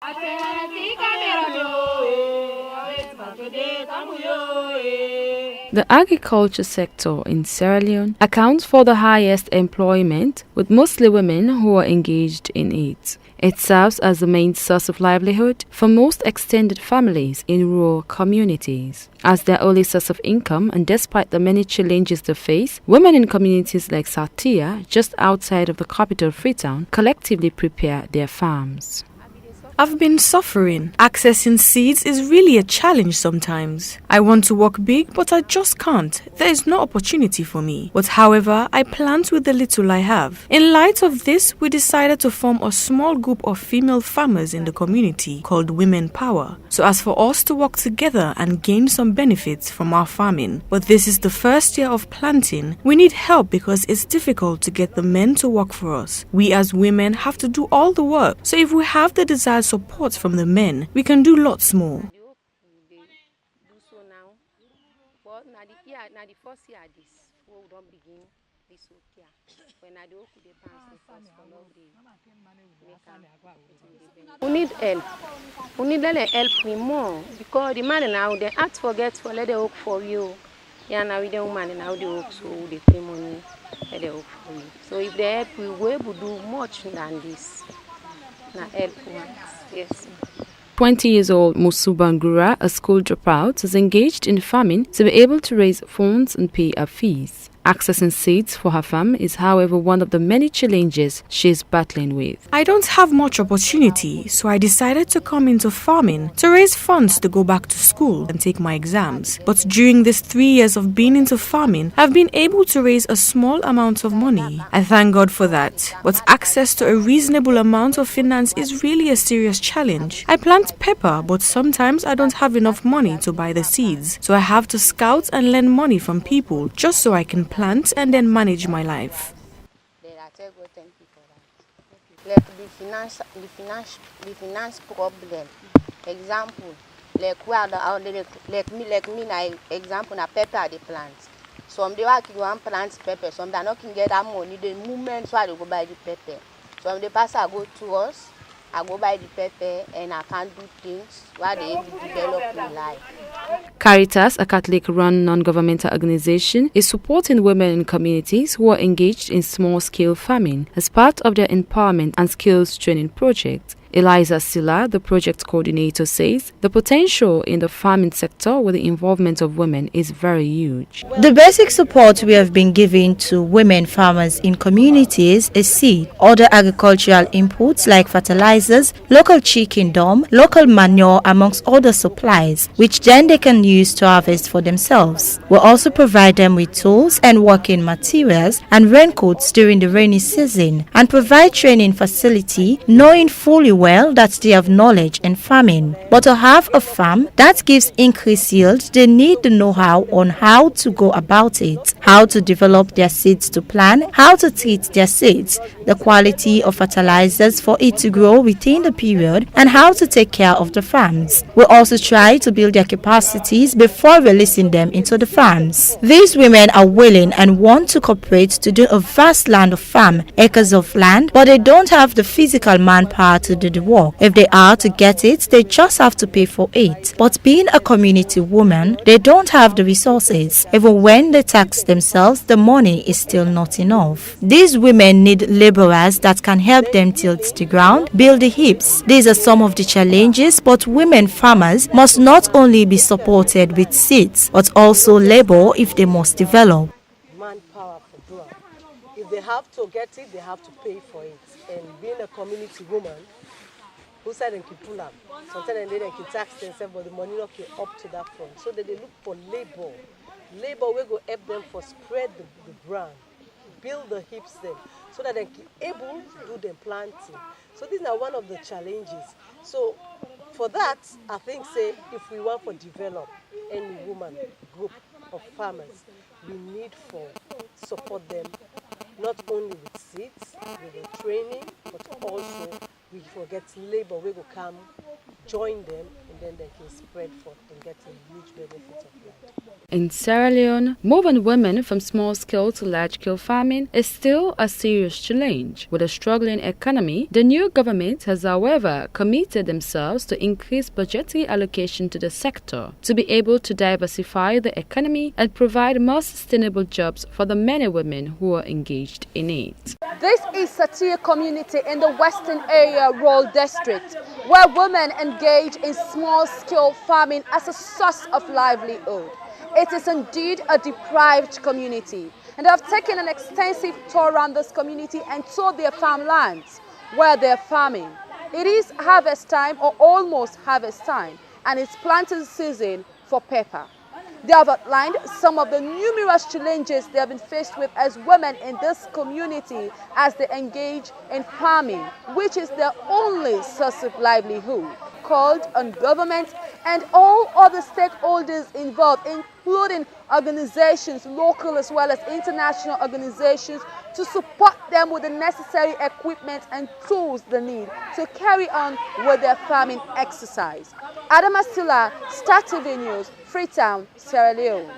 The agriculture sector in Sierra Leone accounts for the highest employment, with mostly women who are engaged in it. It serves as the main source of livelihood for most extended families in rural communities. As their only source of income, and despite the many challenges they face, women in communities like Sartia, just outside of the capital Freetown, collectively prepare their farms. I've been suffering. Accessing seeds is really a challenge sometimes. I want to work big, but I just can't. There is no opportunity for me. But however, I plant with the little I have. In light of this, we decided to form a small group of female farmers in the community called Women Power, so as for us to work together and gain some benefits from our farming. But this is the first year of planting. We need help because it's difficult to get the men to work for us. We as women have to do all the work. So if we have the desired support from the men, we can do lots more. We need help. We need help me more because the man now they ask forget for let they work for you. Yeah, now we don't man now they work so they pay money let they work for you. So if they help, we will able to do much than this. Now help us. Yes. 20 years old Musubangura, a school dropout, is engaged in farming to be able to raise funds and pay her fees. Accessing seeds for her farm is, however, one of the many challenges she is battling with. I don't have much opportunity, so I decided to come into farming to raise funds to go back to school and take my exams. But during these 3 years of being into farming, I've been able to raise a small amount of money. I thank God for that. But access to a reasonable amount of finance is really a serious challenge. I plant pepper, but sometimes I don't have enough money to buy the seeds, so I have to scout and lend money from people just so I can plant and then manage my life. Like the finance problem. Example, like where like me na example na pepper the plant. Some they work you want plant pepper, some they not can get that money. The moment so I go buy the pepper. Some the pastor go to us, I go buy the pepper and I can do things where they develop in life. Caritas, a Catholic-run non-governmental organization, is supporting women in communities who are engaged in small-scale farming as part of their empowerment and skills training project. Eliza Silla, the project coordinator, says the potential in the farming sector with the involvement of women is very huge. The basic support we have been giving to women farmers in communities is seed, other agricultural inputs like fertilizers, local chicken dung, local manure, amongst other supplies, which then they can use to harvest for themselves. We also provide them with tools and working materials and raincoats during the rainy season, and provide training facility, knowing fully well that they have knowledge in farming. But to have a farm that gives increased yield, they need the know-how on how to go about it, how to develop their seeds to plant, how to treat their seeds, the quality of fertilizers for it to grow within the period, and how to take care of the farms. We also try to build their capacities before releasing them into the farms. These women are willing and want to cooperate to do a vast land of farm, acres of land, but they don't have the physical manpower to do the work. If they are to get it, they just have to pay for it. But being a community woman, they don't have the resources. Even when they tax themselves, the money is still not enough. These women need laborers that can help them tilt the ground, build the heaps. These are some of the challenges, but women farmers must not only be supported with seeds, but also labor if they must develop. Manpower for growth. If they have to get it, they have to pay for it. And being a community woman, who said they can pull up, sometimes they can tax themselves, but the money not get up to that front. So that they look for labor. Labor will go help them for spread the ground, build the heaps them, so that they can able to do the planting. So these are one of the challenges. So for that, I think say if we want to develop any woman group of farmers, we need for support them not only with seeds, with the training, but also we forget labor. We will come join them, and then they can spread forth and get a huge benefit of land. In Sierra Leone, moving women from small-scale to large-scale farming is still a serious challenge. With a struggling economy, the new government has, however, committed themselves to increase budgetary allocation to the sector to be able to diversify the economy and provide more sustainable jobs for the many women who are engaged in it. This is Satir community in the Western Area Rural District, where women engage in small-scale farming as a source of livelihood. It is indeed a deprived community, and I've taken an extensive tour around this community and toured their farmlands where they're farming. It is harvest time or almost harvest time, and it's planting season for pepper. They have outlined some of the numerous challenges they have been faced with as women in this community as they engage in farming, which is their only source of livelihood. Called on government and all other stakeholders involved, including organizations, local as well as international organizations, to support them with the necessary equipment and tools they need to carry on with their farming exercise. Adama Silla, Star TV News, Freetown, Sierra Leone.